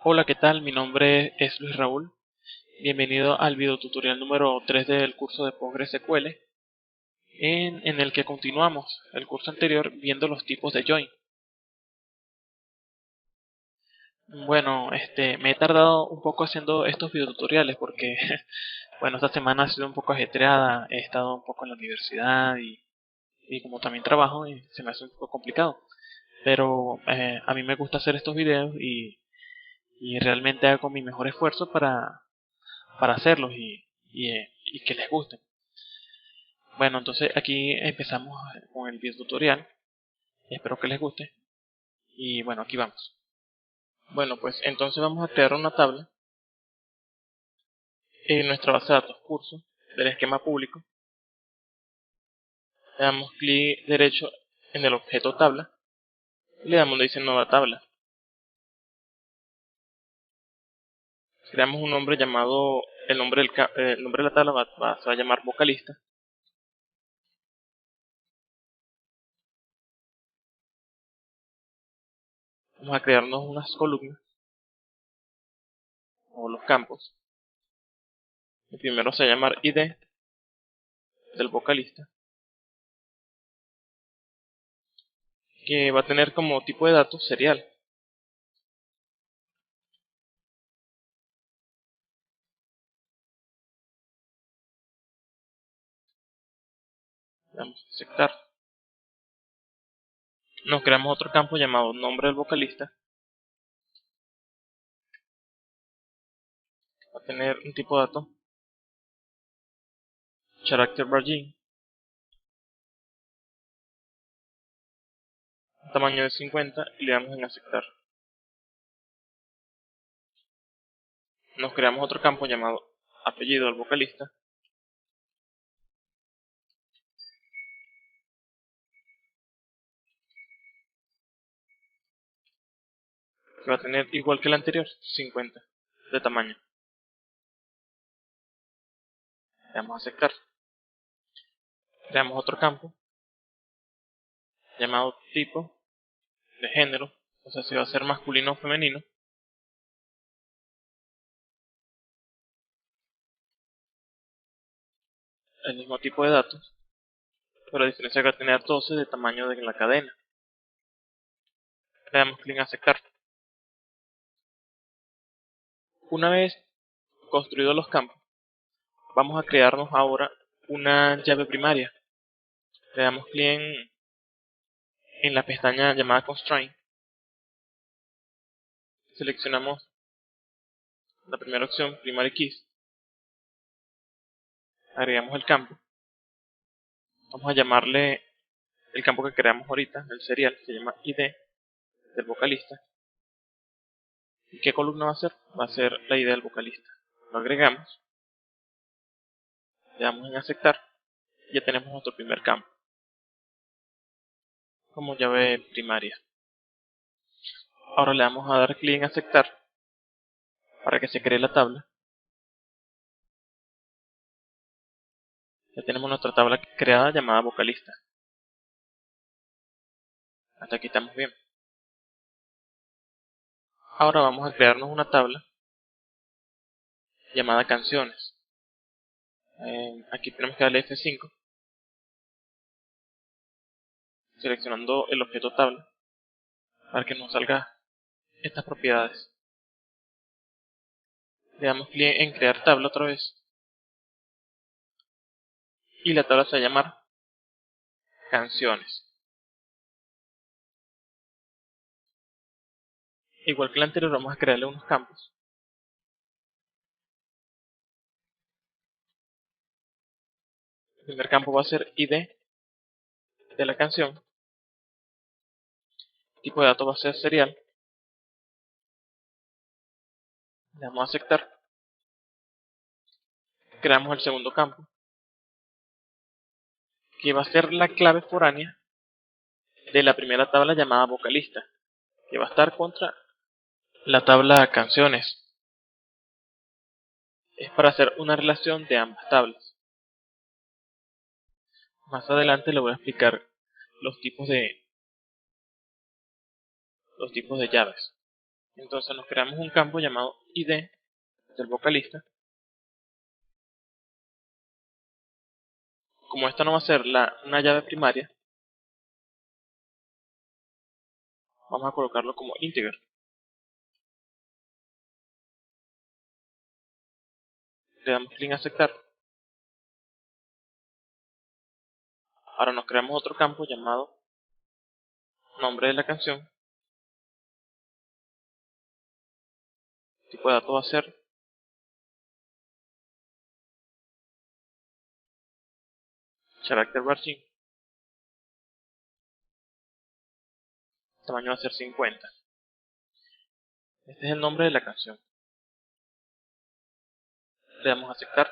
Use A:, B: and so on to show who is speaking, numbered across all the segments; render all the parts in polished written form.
A: Hola, ¿qué tal? Mi nombre es Luis Raúl. Bienvenido al videotutorial número 3 del curso de PostgreSQL, en el que continuamos el curso anterior viendo los tipos de join. Bueno, me he tardado un poco haciendo estos videotutoriales porque, bueno, esta semana ha sido un poco ajetreada. He estado un poco en la universidad y como también trabajo, y se me hace un poco complicado. Pero a mí me gusta hacer estos videos y realmente hago mi mejor esfuerzo para hacerlos y que les gusten. Bueno, entonces aquí empezamos con el video tutorial. Espero que les guste. Y bueno, aquí vamos. Bueno, pues entonces vamos a crear una tabla en nuestra base de datos curso del esquema público. Le damos clic derecho en el objeto tabla y le damos donde dice nueva tabla. Creamos un nombre llamado, el nombre de la tabla se va a llamar vocalista. Vamos a crearnos unas columnas o los campos. El primero se va a llamar ID del vocalista, que va a tener como tipo de datos serial. Le damos a aceptar. Nos creamos otro campo llamado nombre del vocalista. Va a tener un tipo de dato, character margin, un tamaño de 50 y le damos en aceptar. Nos creamos otro campo llamado apellido del vocalista. Que va a tener igual que el anterior, 50 de tamaño. Le damos a aceptar. Creamos otro campo llamado tipo de género, o sea si va a ser masculino o femenino. El mismo tipo de datos, pero la diferencia es que va a tener 12 de tamaño de la cadena. Le damos clic en aceptar. Una vez construidos los campos, vamos a crearnos ahora una llave primaria. Le damos clic en la pestaña llamada Constraint. Seleccionamos la primera opción, Primary Keys. Agregamos el campo. Vamos a llamarle el campo que creamos ahorita, el serial, se llama ID del vocalista. ¿Y qué columna va a ser? Va a ser la ID del vocalista. Lo agregamos. Le damos en aceptar. Y ya tenemos nuestro primer campo como llave primaria. Ahora le vamos a dar clic en aceptar para que se cree la tabla. Ya tenemos nuestra tabla creada llamada vocalista. Hasta aquí estamos bien. Ahora vamos a crearnos una tabla llamada canciones. Aquí tenemos que darle F5, seleccionando el objeto tabla para que nos salga estas propiedades. Le damos clic en crear tabla otra vez y la tabla se va a llamar canciones. Igual que la anterior, vamos a crearle unos campos. El primer campo va a ser ID de la canción. El tipo de datos va a ser serial. Le damos a aceptar. Creamos el segundo campo, que va a ser la clave foránea de la primera tabla llamada vocalista, que va a estar contra la tabla canciones. Es para hacer una relación de ambas tablas. Más adelante le voy a explicar los tipos de llaves. Entonces nos creamos un campo llamado ID del vocalista. Como esta no va a ser una llave primaria, vamos a colocarlo como integer. Le damos clic en aceptar. Ahora nos creamos otro campo llamado nombre de la canción. El tipo de datos va a ser character margin. El tamaño va a ser 50. Este es el nombre de la canción. Le damos a aceptar.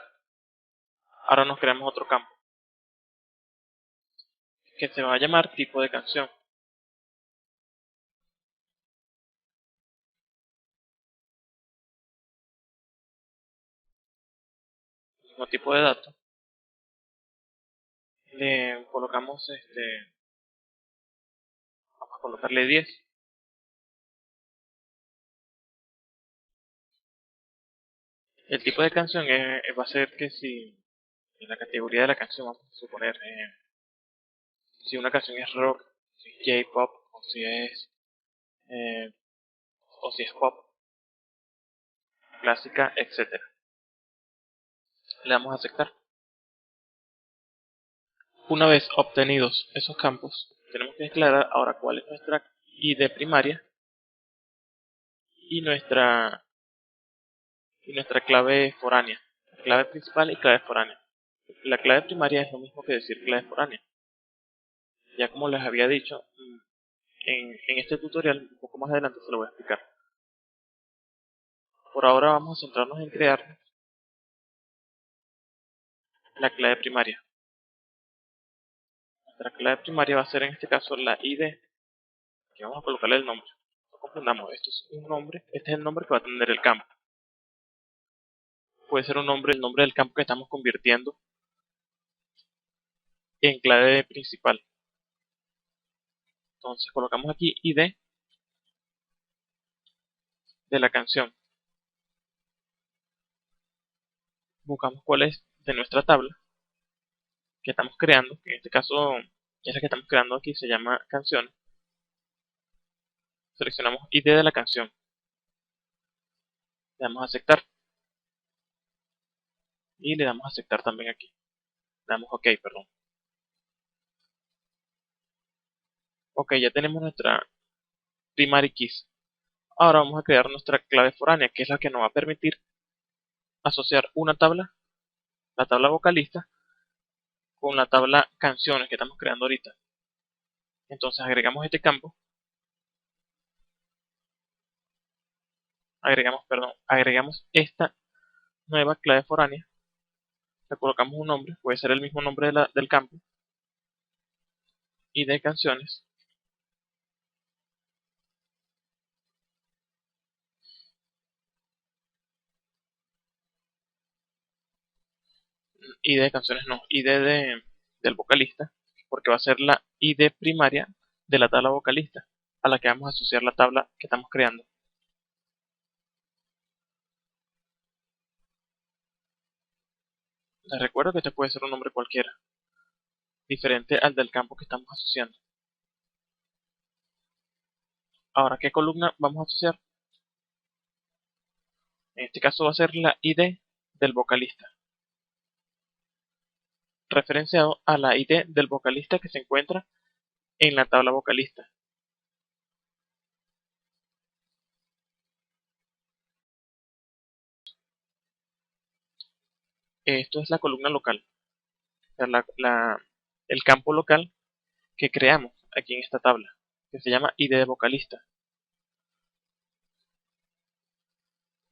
A: Ahora nos creamos otro campo que se va a llamar tipo de canción. El mismo tipo de datos. Le colocamos vamos a colocarle 10. El tipo de canción va a ser que si en la categoría de la canción, vamos a suponer, si una canción es rock, si es J-pop, eh, o si es pop, clásica, etcétera. Le damos a aceptar. Una vez obtenidos esos campos, tenemos que declarar ahora cuál es nuestra ID primaria y nuestra clave foránea. Clave principal y clave foránea. La clave primaria es lo mismo que decir clave foránea. Ya como les había dicho, en este tutorial, un poco más adelante se lo voy a explicar. Por ahora vamos a centrarnos en crear la clave primaria. Nuestra clave primaria va a ser en este caso la ID, que vamos a colocarle el nombre. No confundamos, esto es un nombre, este es el nombre que va a tener el campo. Puede ser un nombre, el nombre del campo que estamos convirtiendo en clave principal. Entonces colocamos aquí ID de la canción. Buscamos cuál es de nuestra tabla que estamos creando, que en este caso esa que estamos creando aquí se llama canción. Seleccionamos ID de la canción. Le damos a aceptar. Y le damos a aceptar también aquí. Le damos OK, perdón. Ok, ya tenemos nuestra primary keys. Ahora vamos a crear nuestra clave foránea, que es la que nos va a permitir asociar una tabla, la tabla vocalista, con la tabla canciones que estamos creando ahorita. Entonces agregamos este campo, agregamos esta nueva clave foránea, le colocamos un nombre, puede ser el mismo nombre del campo, y de canciones, ID de canciones no, del vocalista, porque va a ser la ID primaria de la tabla vocalista, a la que vamos a asociar la tabla que estamos creando. Les recuerdo que este puede ser un nombre cualquiera, diferente al del campo que estamos asociando. Ahora, ¿qué columna vamos a asociar? En este caso va a ser la ID del vocalista, referenciado a la ID del vocalista que se encuentra en la tabla vocalista. Esto es la columna local, o sea, el campo local que creamos aquí en esta tabla, que se llama ID de vocalista,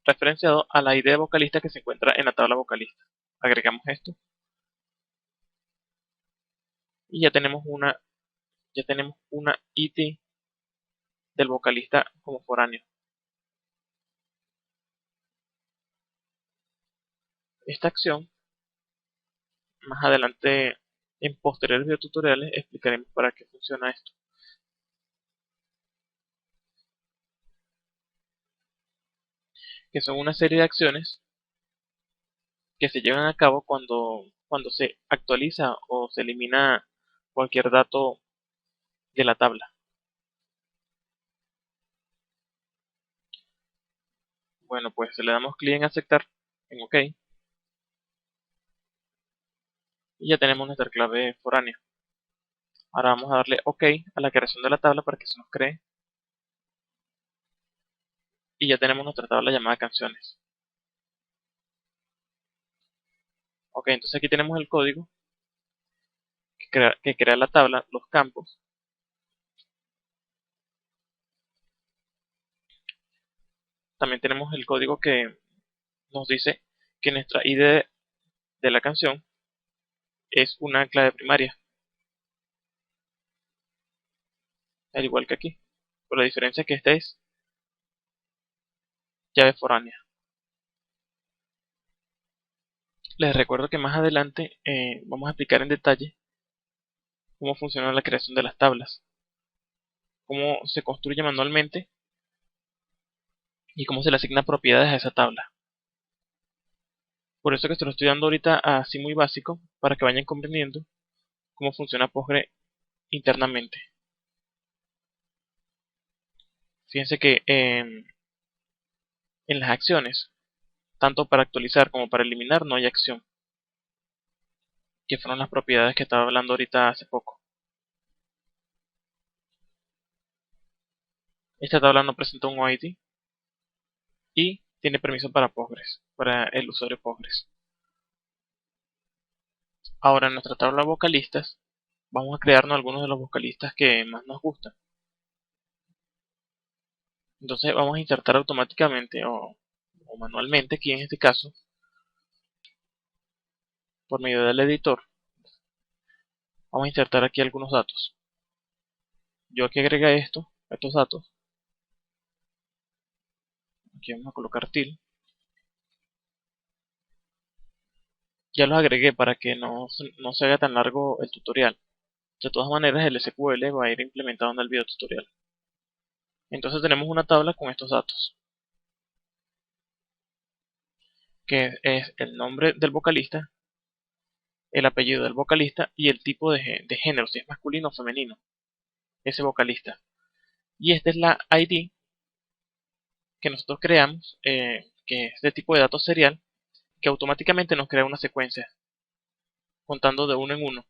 A: referenciado a la ID de vocalista que se encuentra en la tabla vocalista. Agregamos esto y ya tenemos una ID del vocalista como foráneo. Esta acción, más adelante en posteriores videotutoriales explicaremos para qué funciona esto. que son una serie de acciones que se llevan a cabo cuando se actualiza o se elimina cualquier dato de la tabla. Bueno, pues le damos clic en aceptar, en OK, y ya tenemos nuestra clave foránea. Ahora vamos a darle OK a la creación de la tabla para que se nos cree, y ya tenemos nuestra tabla llamada canciones. OK, entonces aquí tenemos el código que crea la tabla, los campos. También tenemos el código que nos dice que nuestra ID de la canción es una clave primaria, al igual que aquí. Pero la diferencia es que esta es llave foránea. Les recuerdo que más adelante vamos a explicar en detalle cómo funciona la creación de las tablas, cómo se construye manualmente y cómo se le asigna propiedades a esa tabla. Por eso que se lo estoy dando ahorita así muy básico, para que vayan comprendiendo cómo funciona Postgre internamente. Fíjense que en las acciones, tanto para actualizar como para eliminar, no hay acción, que fueron las propiedades que estaba hablando ahorita hace poco. Esta tabla no presenta un ID y tiene permiso para Postgres, para el usuario Postgres. Ahora en nuestra tabla vocalistas vamos a crearnos algunos de los vocalistas que más nos gustan. Entonces vamos a insertar automáticamente o manualmente, aquí en este caso, por medio del editor, vamos a insertar aquí algunos datos. Yo aquí agregué estos datos. Aquí vamos a colocar til. Ya los agregué para que no se haga tan largo el tutorial. De todas maneras, el SQL va a ir implementado en el video tutorial. Entonces tenemos una tabla con estos datos, que es el nombre del vocalista, el apellido del vocalista y el tipo de género, si es masculino o femenino, ese vocalista. Y esta es la ID que nosotros creamos, que es de tipo de datos serial, que automáticamente nos crea una secuencia, contando de uno en uno,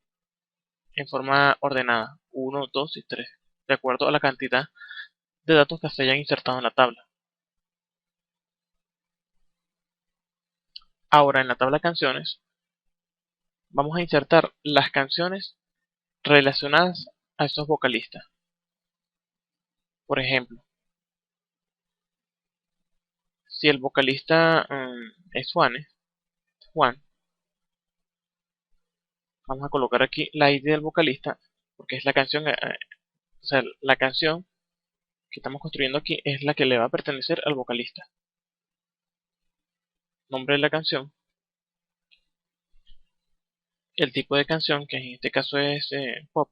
A: en forma ordenada, 1, 2 y 3, de acuerdo a la cantidad de datos que se hayan insertado en la tabla. Ahora en la tabla canciones, vamos a insertar las canciones relacionadas a estos vocalistas. Por ejemplo, si el vocalista es Juan, vamos a colocar aquí la ID del vocalista, porque es la canción, o sea, la canción que estamos construyendo aquí es la que le va a pertenecer al vocalista. Nombre de la canción, el tipo de canción, que en este caso es pop.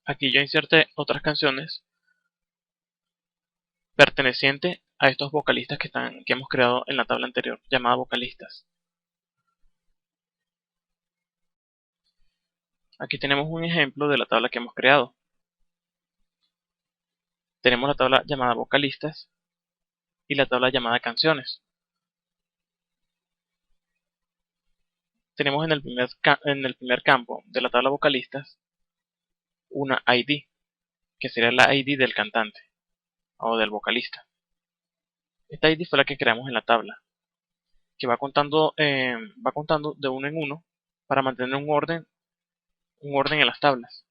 A: Aquí yo inserté otras canciones pertenecientes a estos vocalistas que hemos creado en la tabla anterior, llamada vocalistas. Aquí tenemos un ejemplo de la tabla que hemos creado. Tenemos la tabla llamada vocalistas y la tabla llamada canciones. Tenemos en el primer campo de la tabla vocalistas una ID, que sería la ID del cantante o del vocalista. Esta ID fue la que creamos en la tabla, que va contando de uno en uno para mantener un orden en las tablas.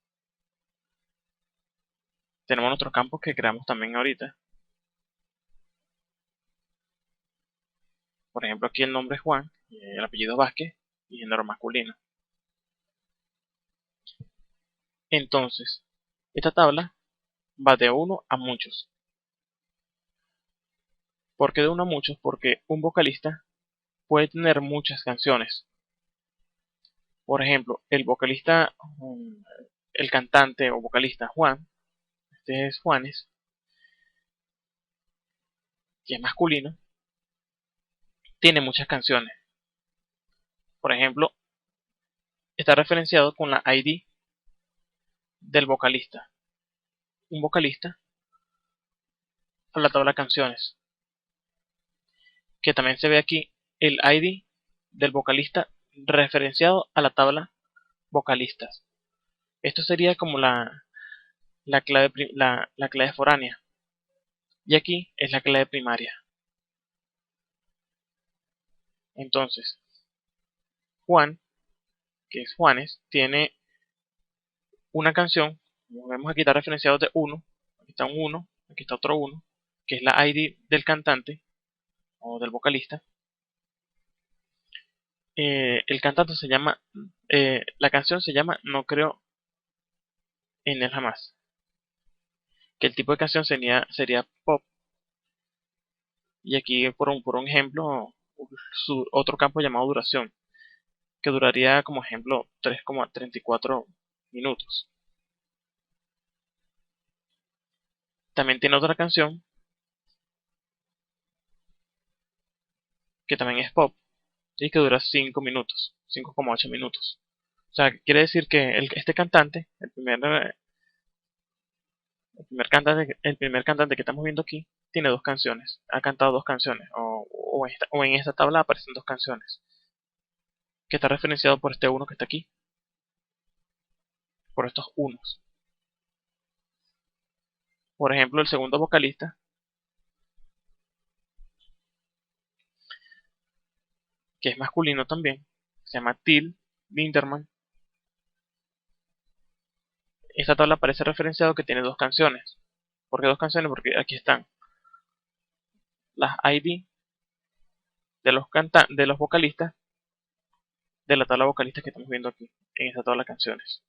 A: Tenemos nuestros campos que creamos también ahorita. Por ejemplo, aquí el nombre es Juan, el apellido es Vázquez y género masculino. Entonces, esta tabla va de uno a muchos. ¿Por qué de uno a muchos? Porque un vocalista puede tener muchas canciones. Por ejemplo, el vocalista, el cantante o vocalista Juan, este es Juanes, que es masculino, tiene muchas canciones. Por ejemplo, está referenciado con la ID del vocalista. Un vocalista a la tabla canciones, que también se ve aquí el ID del vocalista referenciado a la tabla vocalistas. Esto sería como la clave, la clave foránea, y aquí es la clave primaria. Entonces, Juan, que es Juanes, tiene una canción, como vemos aquí está referenciado de 1, aquí está un 1, aquí está otro 1, que es la ID del cantante o del vocalista. El cantante se llama, la canción se llama No creo en él jamás, que el tipo de canción sería pop, y aquí por un ejemplo, otro campo llamado duración, que duraría como ejemplo 3,34 minutos. También tiene otra canción que también es pop y que dura 5 minutos, 5,8 minutos. O sea, quiere decir que este cantante, el primer cantante que estamos viendo aquí, tiene dos canciones, ha cantado dos canciones, o en esta tabla aparecen dos canciones, que está referenciado por este uno que está aquí, por estos unos. Por ejemplo, el segundo vocalista, que es masculino también, se llama Till Lindemann. Esta tabla aparece referenciado que tiene dos canciones. ¿Por qué dos canciones? Porque aquí están las ID de los vocalistas de la tabla vocalista que estamos viendo aquí, en esta tabla de canciones.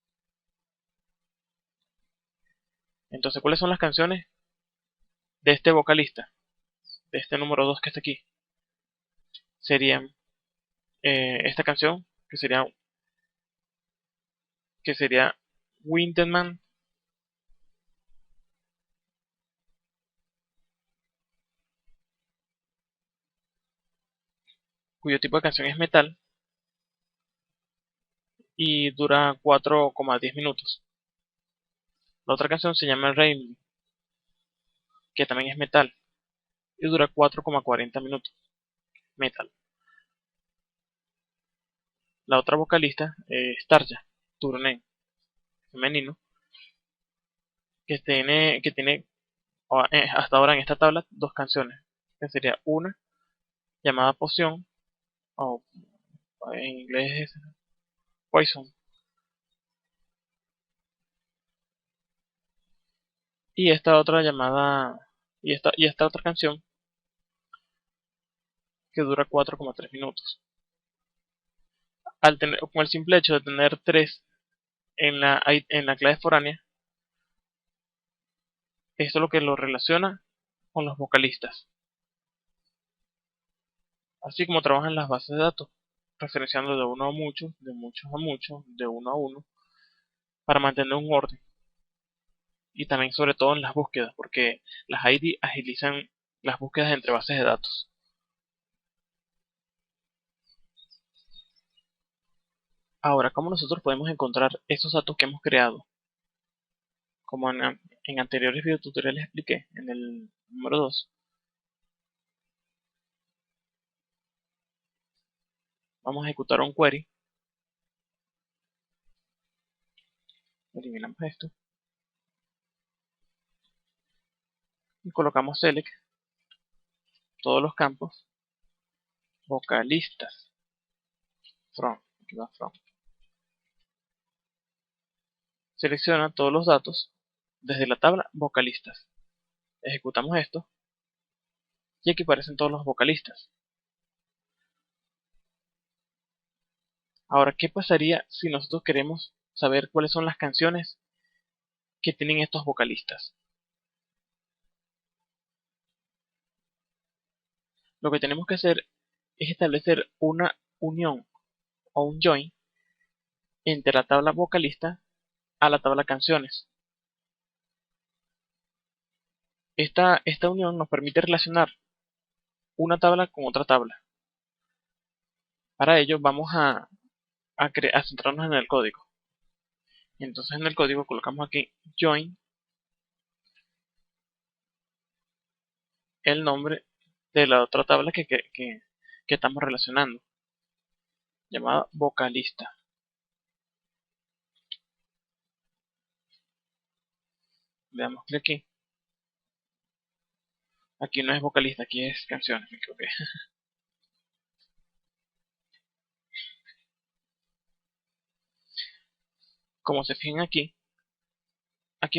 A: Entonces, ¿cuáles son las canciones de este vocalista? De este número 2 que está aquí. Serían esta canción, que sería Winterman, cuyo tipo de canción es metal y dura 4,10 minutos. La otra canción se llama Rain, que también es metal y dura 4,40 minutos. Metal. La otra vocalista es Tarja Turunen, femenino, que tiene hasta ahora en esta tabla dos canciones, que sería una llamada Poción, o en inglés es Poison, y esta otra llamada, y esta otra canción que dura 4,3 minutos. Con el simple hecho de tener tres en la clave foránea, esto es lo que lo relaciona con los vocalistas, así como trabajan las bases de datos, referenciando de uno a muchos, de muchos a muchos, de uno a uno, para mantener un orden. Y también sobre todo en las búsquedas, porque las ID agilizan las búsquedas entre bases de datos. Ahora, ¿cómo nosotros podemos encontrar esos datos que hemos creado? Como en anteriores videotutoriales expliqué, en el número 2, vamos a ejecutar un query. Eliminamos esto y colocamos select todos los campos vocalistas from, aquí va from. Selecciona todos los datos desde la tabla vocalistas. Ejecutamos esto y aquí aparecen todos los vocalistas. Ahora, ¿qué pasaría si nosotros queremos saber cuáles son las canciones que tienen estos vocalistas? Lo que tenemos que hacer es establecer una unión o un join entre la tabla vocalista a la tabla canciones. Esta unión nos permite relacionar una tabla con otra tabla. Para ello vamos a centrarnos en el código. Entonces en el código colocamos aquí join el nombre de la otra tabla que estamos relacionando, llamada vocalista. Le damos clic aquí. Aquí no es vocalista, aquí es canciones, me equivoqué. Como se fijan aquí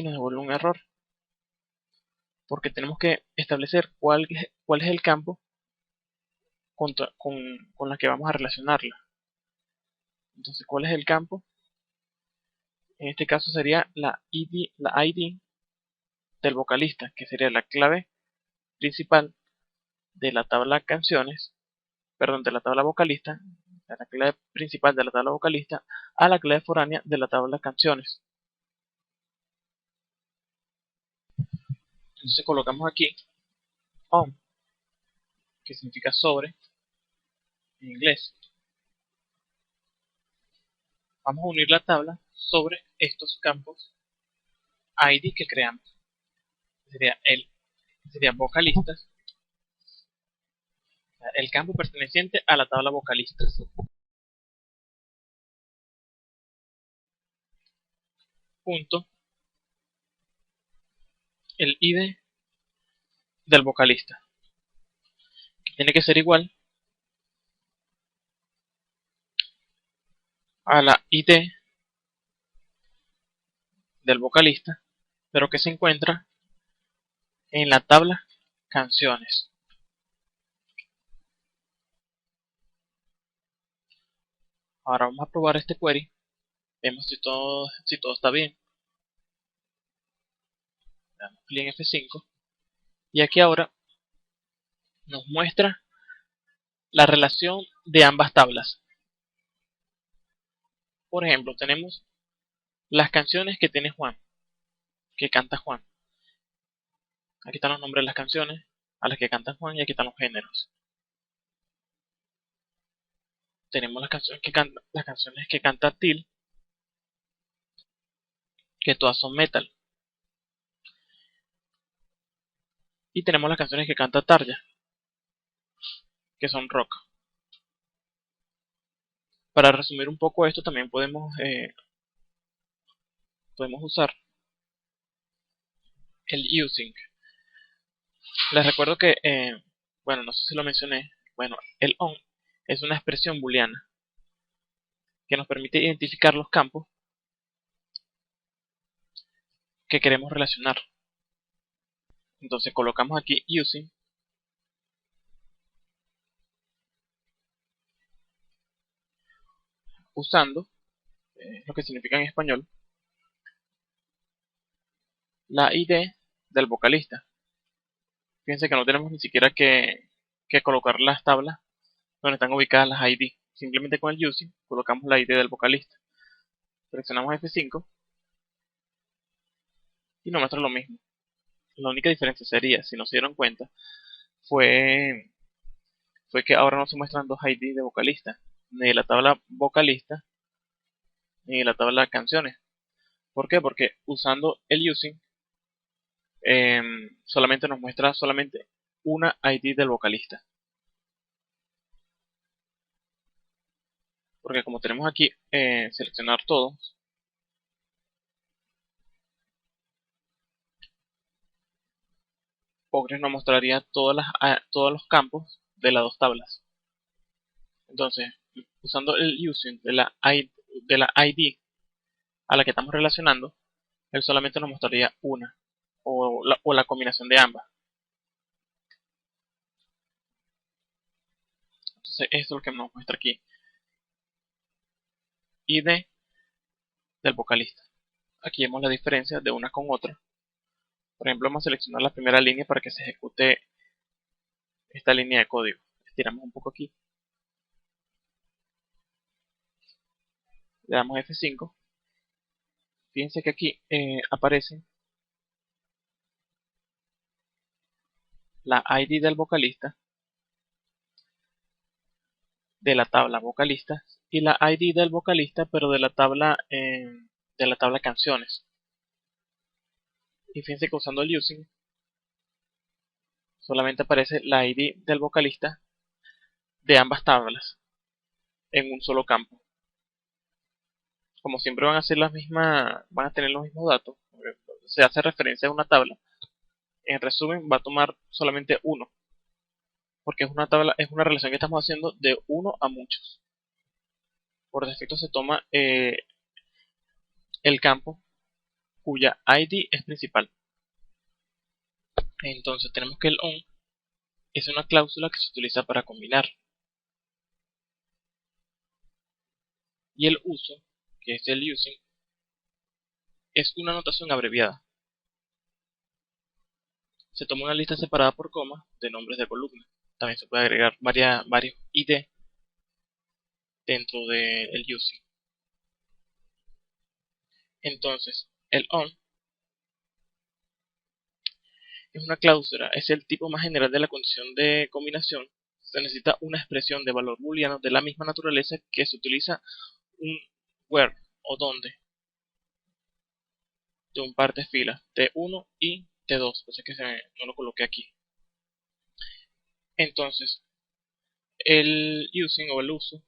A: nos devuelve un error, porque tenemos que establecer cuál es el campo con la que vamos a relacionarla. Entonces, ¿cuál es el campo? En este caso sería la ID del vocalista, que sería la clave principal de la tabla canciones, perdón, de la tabla vocalista, de la clave principal de la tabla vocalista a la clave foránea de la tabla canciones. Entonces colocamos aquí on, que significa sobre en inglés. Vamos a unir la tabla sobre estos campos ID que creamos. Sería vocalistas, el campo perteneciente a la tabla vocalistas. Punto el ID del vocalista, que tiene que ser igual a la ID del vocalista, pero que se encuentra en la tabla canciones. Ahora vamos a probar este query, vemos si todo está bien. Le damos clic en F5 y aquí ahora nos muestra la relación de ambas tablas. Por ejemplo, tenemos las canciones que tiene Juan, que canta Juan. Aquí están los nombres de las canciones a las que canta Juan y aquí están los géneros. Tenemos las canciones que canta Till, que todas son metal. Y tenemos las canciones que canta Tarja, que son rock. Para resumir un poco esto, también podemos usar el using. Les recuerdo que, bueno, no sé si lo mencioné, bueno, el on es una expresión booleana que nos permite identificar los campos que queremos relacionar. Entonces colocamos aquí using usando, lo que significa en español, la ID del vocalista. Fíjense que no tenemos ni siquiera que colocar las tablas donde están ubicadas las ID. Simplemente con el using colocamos la ID del vocalista. Presionamos F5 y nos muestra lo mismo. La única diferencia sería, si no se dieron cuenta, fue que ahora no se muestran dos ID de vocalista, ni de la tabla vocalista, ni de la tabla canciones. ¿Por qué? Porque usando el using, solamente nos muestra solamente una ID del vocalista. Porque como tenemos aquí seleccionar todos, Postgres nos mostraría todos los campos de las dos tablas. Entonces, usando el using de la ID a la que estamos relacionando, él solamente nos mostraría una o la combinación de ambas. Entonces, esto es lo que nos muestra aquí. ID del vocalista. Aquí vemos la diferencia de una con otra. Por ejemplo, vamos a seleccionar la primera línea para que se ejecute esta línea de código. Estiramos un poco aquí. Le damos F5. Fíjense que aquí aparece la ID del vocalista de la tabla vocalista y la ID del vocalista, pero de la tabla canciones. Y fíjense que usando el using solamente aparece la ID del vocalista de ambas tablas en un solo campo. Como siempre van a ser las mismas, van a tener los mismos datos, se hace referencia a una tabla. En resumen, va a tomar solamente uno, porque es una tabla, es una relación que estamos haciendo de uno a muchos. Por defecto se toma el campo cuya ID es principal. Entonces tenemos que el on es una cláusula que se utiliza para combinar. Y el uso, que es el using, es una notación abreviada. Se toma una lista separada por comas de nombres de columna. También se puede agregar varios ID dentro del using. Entonces, el on es una cláusula, es el tipo más general de la condición de combinación. Se necesita una expresión de valor booleano de la misma naturaleza que se utiliza un where o donde de un par de filas T1 y T2, por eso es que no lo coloqué aquí. Entonces, el using o el uso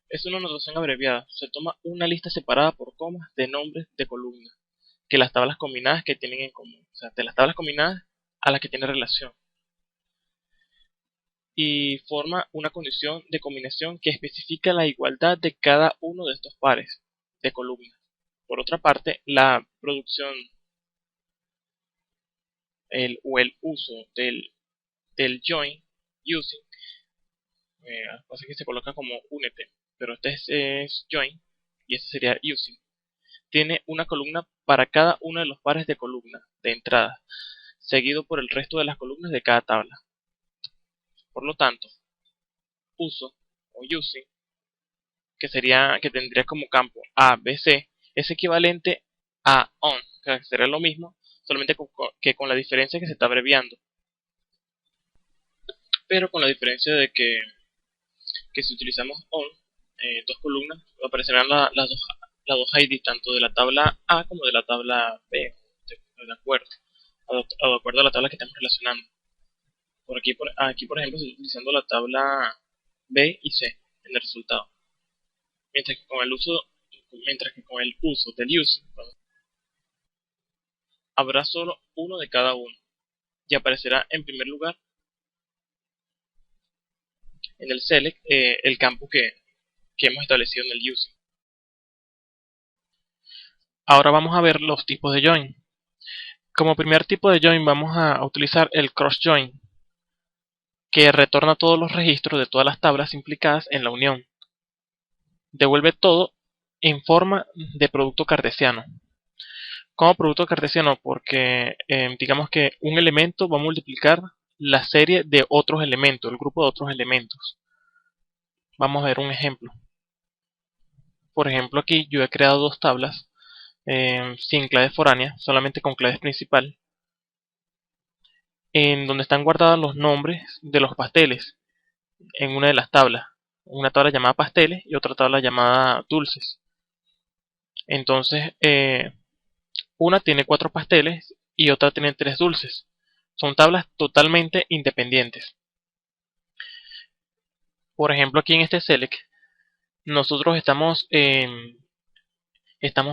A: es una notación abreviada. Se toma una lista separada por comas de nombres de columnas que las tablas combinadas que tienen en común. O sea, de las tablas combinadas a las que tiene relación. Y forma una condición de combinación que especifica la igualdad de cada uno de estos pares de columnas. Por otra parte, la producción o el uso del join using, así que se coloca como únete, pero este es join y este sería using. Tiene una columna para cada uno de los pares de columnas de entrada, seguido por el resto de las columnas de cada tabla. Por lo tanto, uso o using, que tendría como campo A, B, C, es equivalente a on, que sería lo mismo, solamente que con la diferencia que se está abreviando. Pero con la diferencia de que si utilizamos on, dos columnas, aparecerán las dos ID, tanto de la tabla A como de la tabla B, de acuerdo, de acuerdo a la tabla que estamos relacionando. Aquí por ejemplo, estoy utilizando la tabla B y C en el resultado. Mientras que con el uso del using, habrá solo uno de cada uno y aparecerá en primer lugar en el select el campo que hemos establecido en el using. Ahora vamos a ver los tipos de join. Como primer tipo de join vamos a utilizar el cross join, que retorna todos los registros de todas las tablas implicadas en la unión. Devuelve todo en forma de producto cartesiano. Como producto cartesiano porque digamos que un elemento va a multiplicar la serie de otros elementos, el grupo de otros elementos. Vamos a ver un ejemplo. Por ejemplo, aquí yo he creado dos tablas sin clave foránea, solamente con clave principal, en donde están guardados los nombres de los pasteles en una de las tablas. Una tabla llamada pasteles y otra tabla llamada dulces. Entonces, una tiene 4 pasteles y otra tiene 3 dulces. Son tablas totalmente independientes. Por ejemplo, aquí en este select, nosotros estamos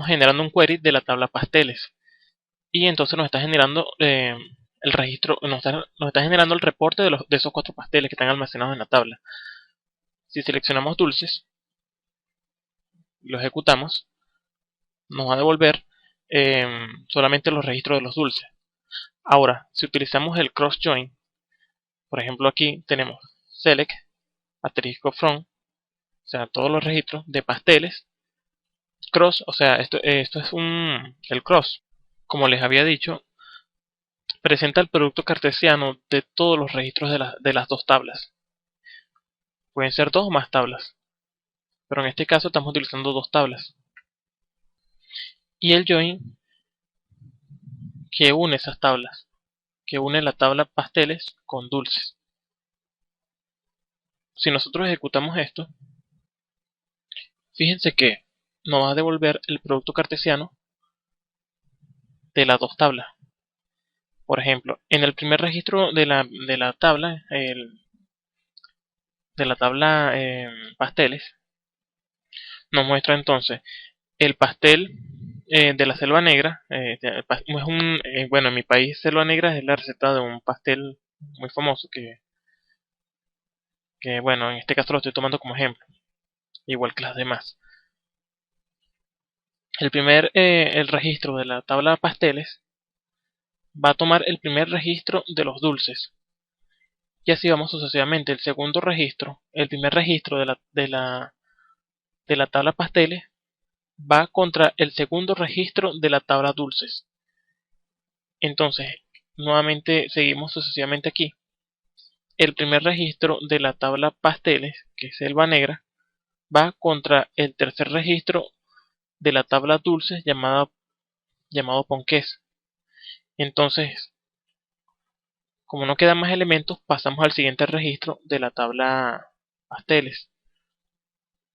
A: generando un query de la tabla pasteles. Y entonces nos está generando el registro, nos está generando el reporte de esos 4 pasteles que están almacenados en la tabla. Si seleccionamos dulces, lo ejecutamos, nos va a devolver solamente los registros de los dulces. Ahora, si utilizamos el cross join, por ejemplo aquí tenemos select asterisco from, o sea, todos los registros de pasteles, cross, o sea, esto es el cross, como les había dicho, presenta el producto cartesiano de todos los registros de las dos tablas. Pueden ser dos o más tablas, pero en este caso estamos utilizando dos tablas. Y el join que une esas tablas, que une la tabla pasteles con dulces. Si nosotros ejecutamos esto, fíjense que nos va a devolver el producto cartesiano de las dos tablas. Por ejemplo, en el primer registro de la tabla, pasteles, nos muestra entonces el pastel de la selva negra. Bueno, en mi país selva negra es la receta de un pastel muy famoso que bueno, en este caso lo estoy tomando como ejemplo, igual que las demás. El registro de la tabla pasteles va a tomar el primer registro de los dulces. Y así vamos sucesivamente. El primer registro de la tabla pasteles va contra el segundo registro de la tabla dulces. Entonces, nuevamente seguimos sucesivamente aquí. El primer registro de la tabla pasteles, que es selva negra, va contra el tercer registro de la tabla dulces llamado ponqués. Entonces, como no quedan más elementos, pasamos al siguiente registro de la tabla pasteles,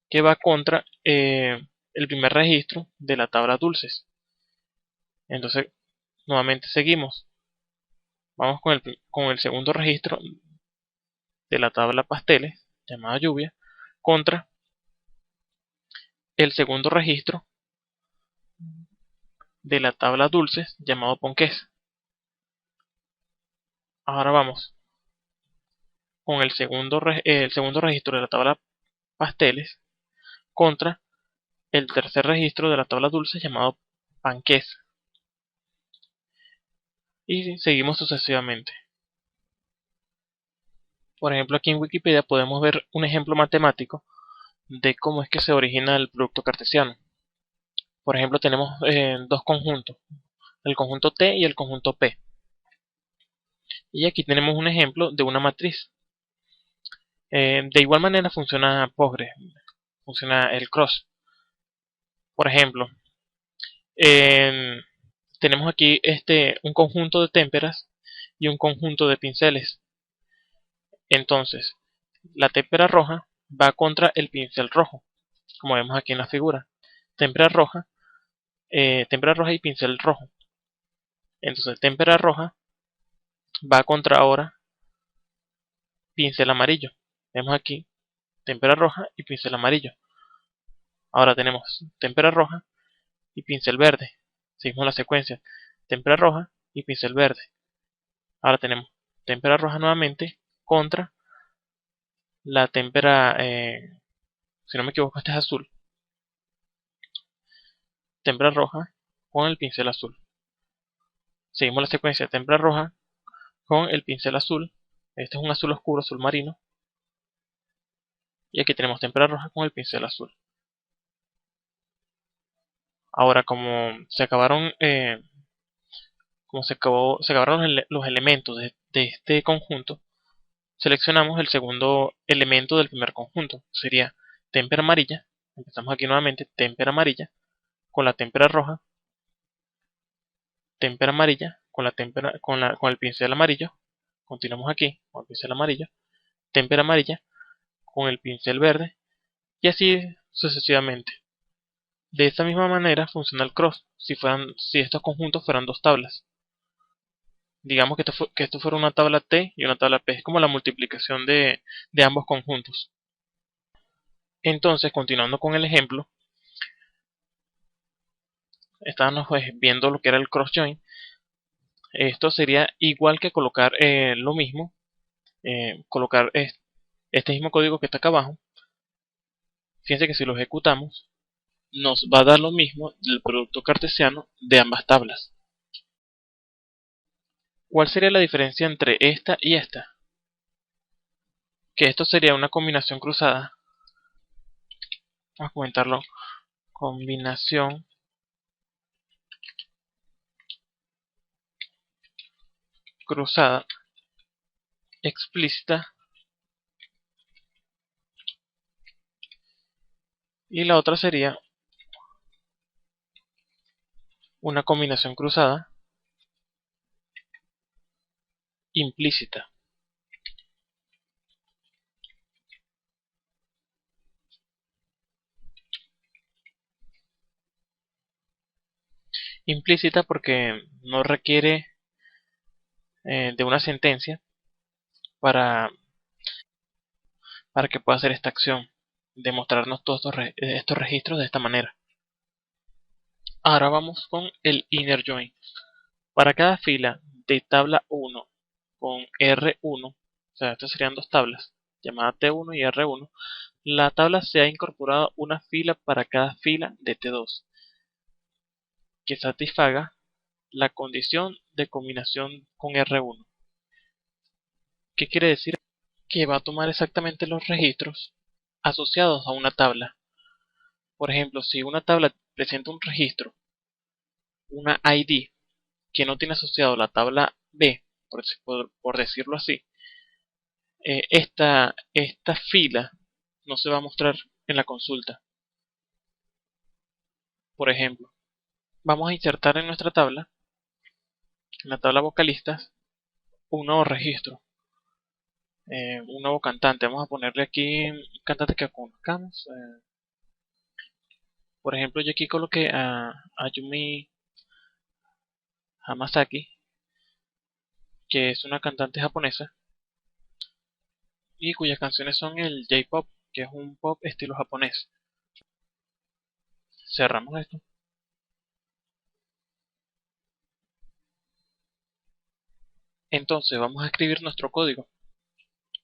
A: que va contra el primer registro de la tabla dulces. Entonces, nuevamente seguimos. Vamos con el segundo registro de la tabla pasteles, llamada lluvia, contra el segundo registro de la tabla dulces, llamado ponqués. Ahora vamos con el segundo registro de la tabla pasteles contra el tercer registro de la tabla dulces, llamado panqués. Y seguimos sucesivamente. Por ejemplo, aquí en Wikipedia podemos ver un ejemplo matemático de cómo es que se origina el producto cartesiano. Por ejemplo, tenemos dos conjuntos, el conjunto T y el conjunto P. Y aquí tenemos un ejemplo de una matriz. De igual manera funciona Postgres, funciona el cross. Por ejemplo, tenemos aquí un conjunto de témperas y un conjunto de pinceles. Entonces, la témpera roja va contra el pincel rojo, como vemos aquí en la figura. Témpera roja y pincel rojo. Entonces, témpera roja va contra ahora pincel amarillo. Vemos aquí témpera roja y pincel amarillo. Ahora tenemos témpera roja y pincel verde. Seguimos la secuencia. Témpera roja y pincel verde. Ahora tenemos témpera roja nuevamente contra la témpera, si no me equivoco, este es azul. Témpera roja con el pincel azul. Seguimos la secuencia. Témpera roja con el pincel azul. Este es un azul oscuro, azul marino. Y aquí tenemos témpera roja con el pincel azul. Ahora, se acabaron los elementos de este conjunto, seleccionamos el segundo elemento del primer conjunto. Sería témpera amarilla. Empezamos aquí nuevamente, témpera amarilla con la témpera roja, témpera amarilla con el pincel amarillo. Continuamos aquí con el pincel amarillo, témpera amarilla con el pincel verde y así sucesivamente. De esta misma manera funciona el cross si estos conjuntos fueran dos tablas. Digamos que esto fuera una tabla T y una tabla P. Es como la multiplicación de ambos conjuntos. Entonces, continuando con el ejemplo, estábamos viendo lo que era el cross join. Esto sería igual que colocar lo mismo, colocar este mismo código que está acá abajo. Fíjense que si lo ejecutamos, nos va a dar lo mismo del producto cartesiano de ambas tablas. ¿Cuál sería la diferencia entre esta y esta? Que esto sería una combinación cruzada. Vamos a comentarlo. Combinación cruzada explícita. Y la otra sería una combinación cruzada implícita. implícita porque no requiere de una sentencia para, para que pueda hacer esta acción, demostrarnos todos estos registros de esta manera. Ahora vamos con el inner join. Para cada fila de tabla 1 con R1, o sea, estas serían dos tablas, llamadas T1 y R1, la tabla se ha incorporado una fila para cada fila de T2 que satisfaga la condición de combinación con R1. ¿Qué quiere decir? Que va a tomar exactamente los registros asociados a una tabla. Por ejemplo, si una tabla presenta un registro, una ID, que no tiene asociado la tabla B, por decirlo así, esta fila no se va a mostrar en la consulta. Por ejemplo, vamos a insertar en nuestra tabla, en la tabla vocalistas, un nuevo registro, un nuevo cantante. Vamos a ponerle aquí un cantante que conozcamos. Por ejemplo, yo aquí coloqué a Ayumi Hamasaki, que es una cantante japonesa y cuyas canciones son el J-pop, que es un pop estilo japonés. Cerramos esto. Entonces vamos a escribir nuestro código.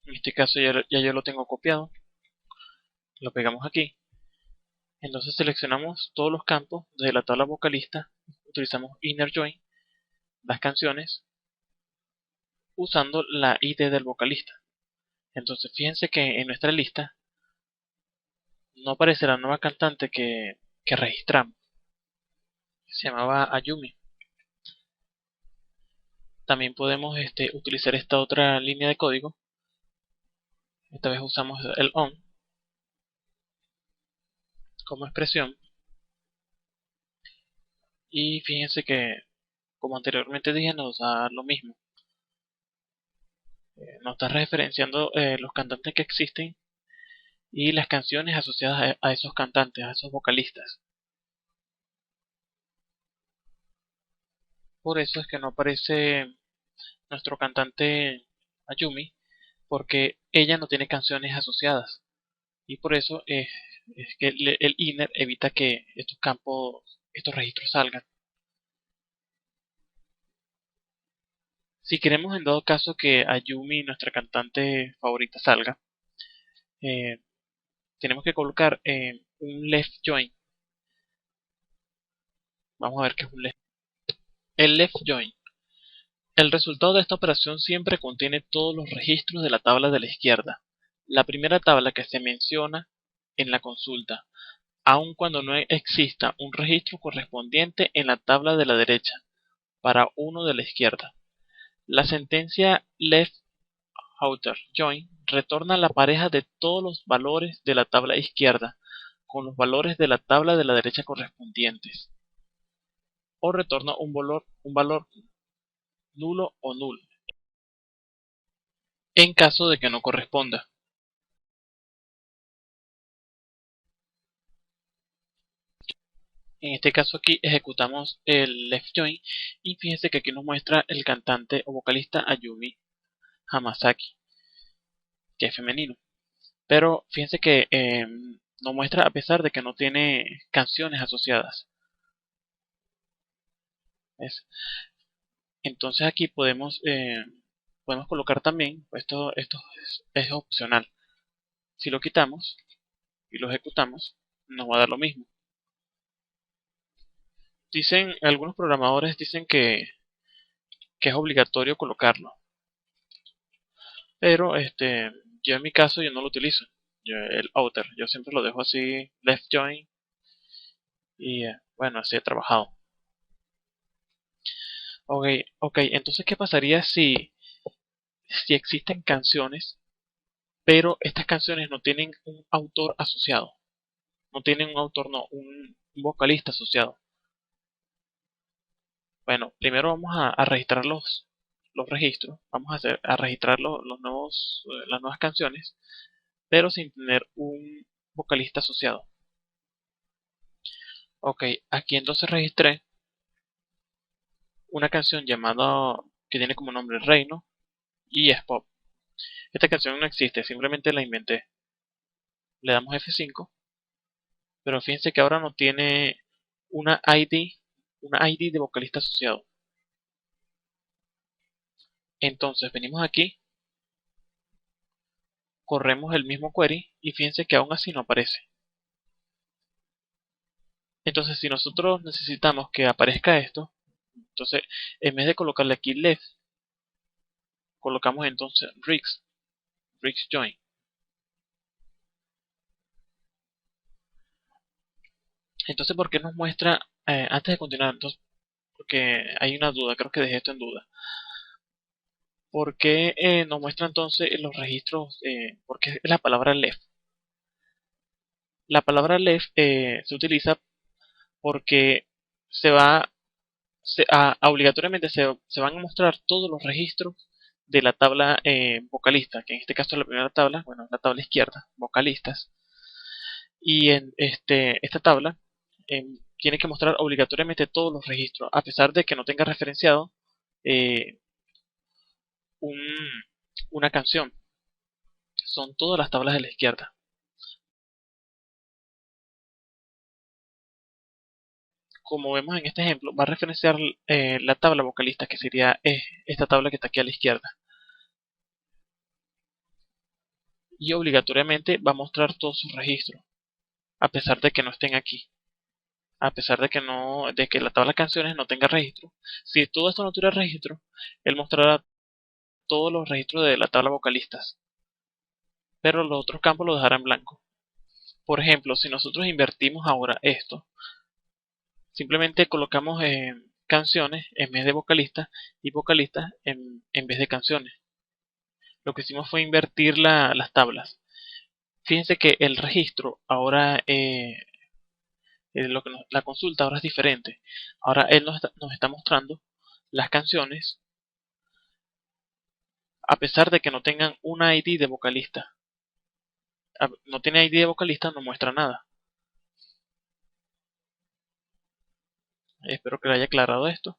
A: En este caso ya yo lo tengo copiado. Lo pegamos aquí. Entonces seleccionamos todos los campos de la tabla vocalista. Utilizamos inner join, las canciones, usando la ID del vocalista. Entonces fíjense que en nuestra lista no aparece la nueva cantante que registramos. Se llamaba Ayumi. También podemos utilizar esta otra línea de código. Esta vez usamos el on como expresión. Y fíjense que, como anteriormente dije, nos da lo mismo. Nos está referenciando los cantantes que existen y las canciones asociadas a esos cantantes, a esos vocalistas. Por eso es que no aparece nuestro cantante Ayumi, porque ella no tiene canciones asociadas. Y por eso es que el inner evita que estos campos, estos registros salgan. Si queremos en dado caso que Ayumi, nuestra cantante favorita, salga, eh, tenemos que colocar un left join. Vamos a ver qué es un left. El left join. El resultado de esta operación siempre contiene todos los registros de la tabla de la izquierda, la primera tabla que se menciona en la consulta, aun cuando no exista un registro correspondiente en la tabla de la derecha, para uno de la izquierda. La sentencia left outer join retorna la pareja de todos los valores de la tabla izquierda con los valores de la tabla de la derecha correspondientes, o retorna un valor nulo o null en caso de que no corresponda. En este caso aquí ejecutamos el left join y fíjense que aquí nos muestra el cantante o vocalista Ayumi Hamasaki, que es femenino. Pero fíjense que no muestra a pesar de que no tiene canciones asociadas. ¿Ves? Entonces aquí podemos colocar también, esto es opcional. Si lo quitamos y lo ejecutamos, nos va a dar lo mismo. Algunos programadores dicen que es obligatorio colocarlo. Pero yo en mi caso yo no lo utilizo. El outer, yo siempre lo dejo así, left join, y bueno, así he trabajado. Ok, entonces ¿qué pasaría si existen canciones, pero estas canciones no tienen un autor asociado? No tienen un autor, no, un vocalista asociado. Bueno, primero vamos a registrar los registros, vamos a registrar las nuevas canciones, pero sin tener un vocalista asociado. Ok, aquí entonces registré una canción llamada que tiene como nombre Reino y es pop. Esta canción no existe, simplemente la inventé. Le damos F5, pero fíjense que ahora no tiene una ID de vocalista asociado. Entonces venimos aquí, corremos el mismo query y fíjense que aún así no aparece. Entonces si nosotros necesitamos que aparezca esto, entonces en vez de colocarle aquí left, colocamos entonces Rigs Join. Entonces, ¿por qué nos muestra, antes de continuar, entonces, porque hay una duda, creo que dejé esto en duda. ¿Por qué nos muestra entonces los registros? Porque es la palabra left. La palabra left se utiliza porque se va, obligatoriamente se van a mostrar todos los registros de la tabla vocalista, que en este caso es la primera tabla, bueno, la tabla izquierda, vocalistas. Y en esta tabla tiene que mostrar obligatoriamente todos los registros, a pesar de que no tenga referenciado eh, un- una canción. Son todas las tablas de la izquierda. Como vemos en este ejemplo, va a referenciar la tabla vocalista, que sería esta tabla que está aquí a la izquierda. Y obligatoriamente va a mostrar todos sus registros, a pesar de que no estén aquí. A pesar de que de que la tabla de canciones no tenga registro. Si todo esto no tuviera registro, él mostrará todos los registros de la tabla vocalistas, pero los otros campos los dejará en blanco. Por ejemplo, si nosotros invertimos ahora esto, simplemente colocamos canciones en vez de vocalistas y vocalistas en vez de canciones. Lo que hicimos fue invertir las tablas. Fíjense que el registro ahora, la consulta ahora es diferente. Ahora él nos está mostrando las canciones a pesar de que no tengan una ID de vocalista. No tiene ID de vocalista, no muestra nada. Espero que le haya aclarado esto.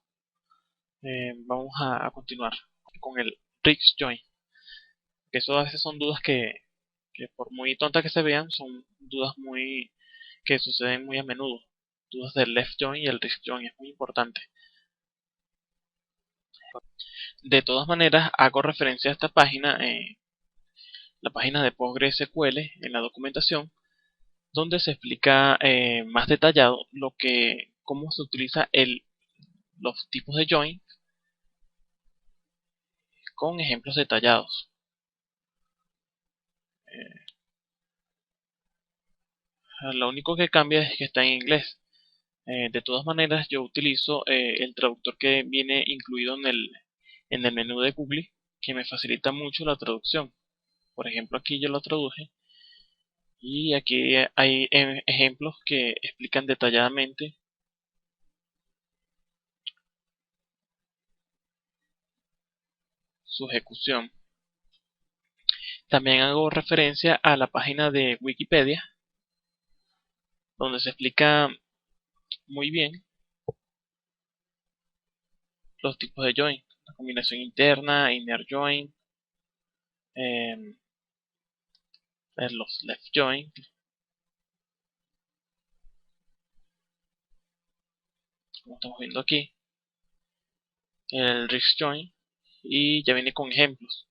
A: Vamos a continuar con el Rix Join. Que eso a veces son dudas que por muy tontas que se vean, son dudas que suceden muy a menudo. Dudas del left join y el Rix Join, es muy importante. De todas maneras, hago referencia a esta página, la página de PostgreSQL en la documentación, donde se explica más detallado cómo se utiliza los tipos de join con ejemplos detallados. Lo único que cambia es que está en inglés. De todas maneras, yo utilizo el traductor que viene incluido en el menú de Google, que me facilita mucho la traducción. Por ejemplo, aquí yo lo traduje y aquí hay ejemplos que explican detalladamente su ejecución. También hago referencia a la página de Wikipedia, donde se explica muy bien los tipos de join, la combinación interna, inner join, eh, los left join, como estamos viendo aquí, el risk join, y ya viene con ejemplos.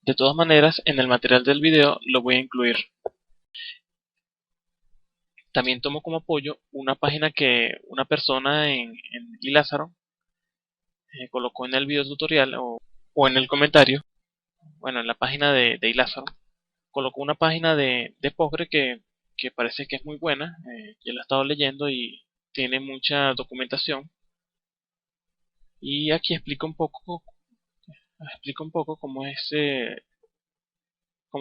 A: De todas maneras, en el material del video lo voy a incluir. También tomo como apoyo una página que una persona en Lázaro colocó en el video tutorial o en el comentario, bueno, en la página de Ilázaro, colocó una página de Postgre que parece que es muy buena. Yo la he estado leyendo y tiene mucha documentación. Y aquí explica un poco cómo se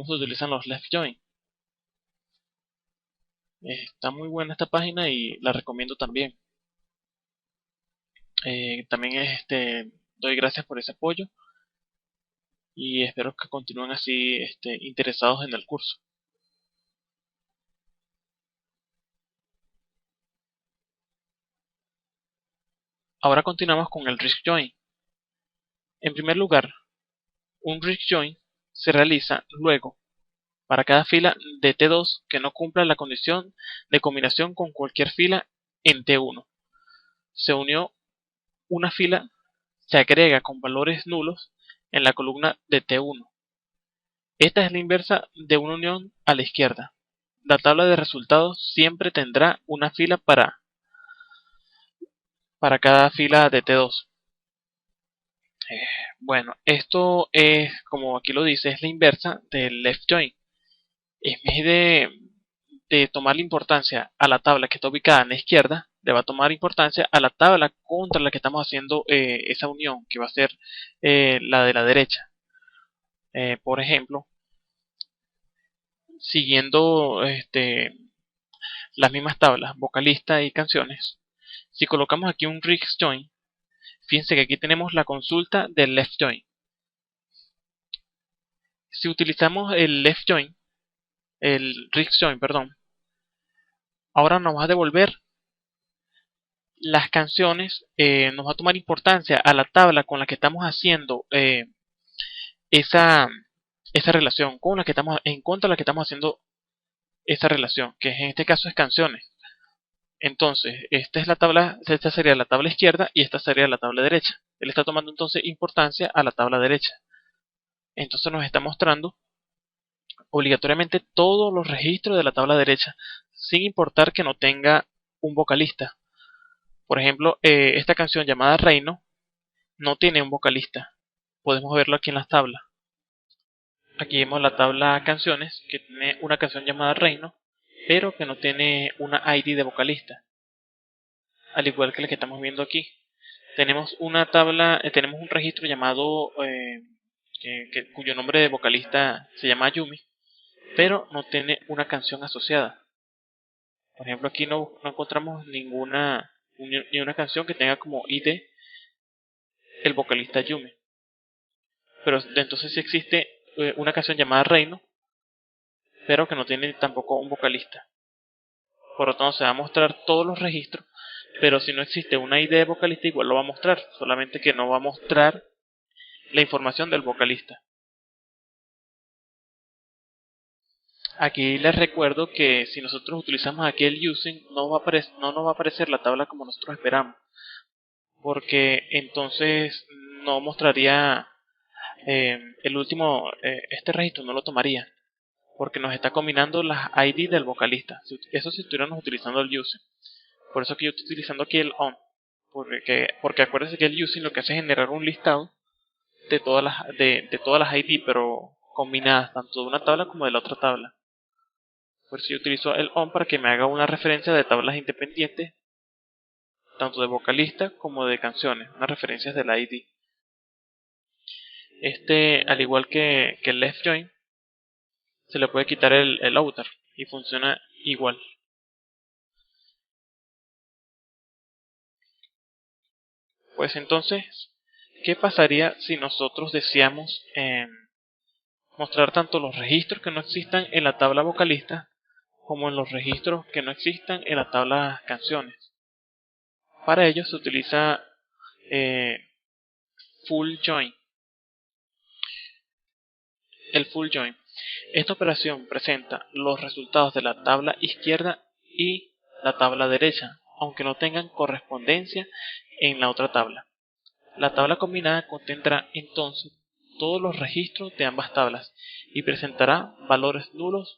A: utilizan los left join. Está muy buena esta página y la recomiendo también. También doy gracias por ese apoyo y espero que continúen así interesados en el curso. Ahora continuamos con el Risk Join. En primer lugar, un Risk Join se realiza luego para cada fila de T2 que no cumpla la condición de combinación con cualquier fila en T1. Se unió una fila, se agrega con valores nulos en la columna de T1. Esta es la inversa de una unión a la izquierda. La tabla de resultados siempre tendrá una fila para cada fila de T2. Bueno, esto es, como aquí lo dice, es la inversa del left join. En vez de tomar la importancia a la tabla que está ubicada en la izquierda, le va a tomar importancia a la tabla contra la que estamos haciendo esa unión, que va a ser la de la derecha. Por ejemplo, siguiendo las mismas tablas, vocalista y canciones, si colocamos aquí un Risk Join, fíjense que aquí tenemos la consulta del Left Join. Si utilizamos el Left Join, el Risk Join, perdón, ahora nos va a devolver las canciones, nos va a tomar importancia a la tabla con la que estamos haciendo esa, esa relación, con la que estamos en contra de la que estamos haciendo esa relación, que en este caso es canciones. Entonces, esta es la tabla, esta sería la tabla izquierda y esta sería la tabla derecha. Él está tomando entonces importancia a la tabla derecha. Entonces nos está mostrando obligatoriamente todos los registros de la tabla derecha, sin importar que no tenga un vocalista. Por ejemplo, esta canción llamada Reino no tiene un vocalista. Podemos verlo aquí en las tablas. Aquí vemos la tabla canciones, que tiene una canción llamada Reino, pero que no tiene una ID de vocalista. Al igual que la que estamos viendo aquí. Tenemos una tabla, tenemos un registro llamado, cuyo nombre de vocalista se llama Yumi, pero no tiene una canción asociada. Por ejemplo, aquí no encontramos ni una canción que tenga como ID el vocalista Yumi. Pero entonces sí existe una canción llamada Reino, pero que no tiene tampoco un vocalista. Por lo tanto, se va a mostrar todos los registros, pero si no existe una ID de vocalista, igual lo va a mostrar, solamente que no va a mostrar la información del vocalista. Aquí les recuerdo que si nosotros utilizamos aquí el using, no nos va a aparecer la tabla como nosotros esperamos, porque entonces no mostraría este registro no lo tomaría, porque nos está combinando las ID del vocalista. Eso si estuviéramos utilizando el using. Por eso que yo estoy utilizando aquí el on, porque acuérdense que el using lo que hace es generar un listado de todas las ID, pero combinadas tanto de una tabla como de la otra tabla. Por eso yo utilizo el on para que me haga una referencia de tablas independientes, tanto de vocalista como de canciones, unas referencias del ID. Al igual que el left join, se le puede quitar el outer y funciona igual. Pues entonces, ¿qué pasaría si nosotros deseamos mostrar tanto los registros que no existan en la tabla vocalista como en los registros que no existan en la tabla canciones? Para ello se utiliza full join. El full join. Esta operación presenta los resultados de la tabla izquierda y la tabla derecha, aunque no tengan correspondencia en la otra tabla. La tabla combinada contendrá entonces todos los registros de ambas tablas y presentará valores null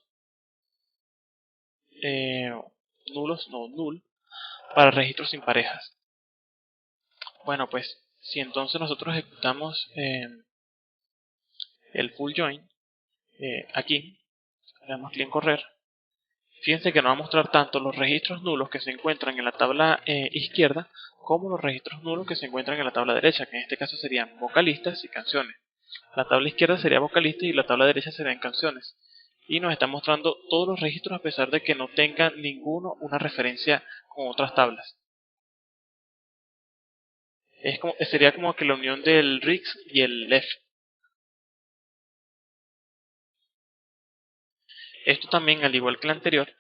A: para registros sin parejas. Bueno, pues si entonces nosotros ejecutamos el full join aquí, le damos clic en correr. Fíjense que nos va a mostrar tanto los registros nulos que se encuentran en la tabla izquierda como los registros nulos que se encuentran en la tabla derecha, que en este caso serían vocalistas y canciones. La tabla izquierda sería vocalistas y la tabla derecha serían canciones. Y nos está mostrando todos los registros a pesar de que no tengan ninguno una referencia con otras tablas. Sería como que la unión del RIX y el left. Esto también, al igual que el anterior,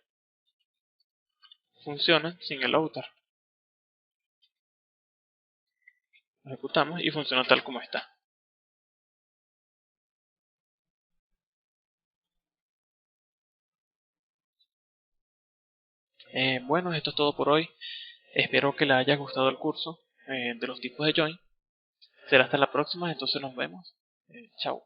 A: funciona sin el outer. lo ejecutamos y funciona tal como está. Bueno, esto es todo por hoy. Espero que les haya gustado el curso de los tipos de join. Será hasta la próxima, entonces nos vemos. Chao.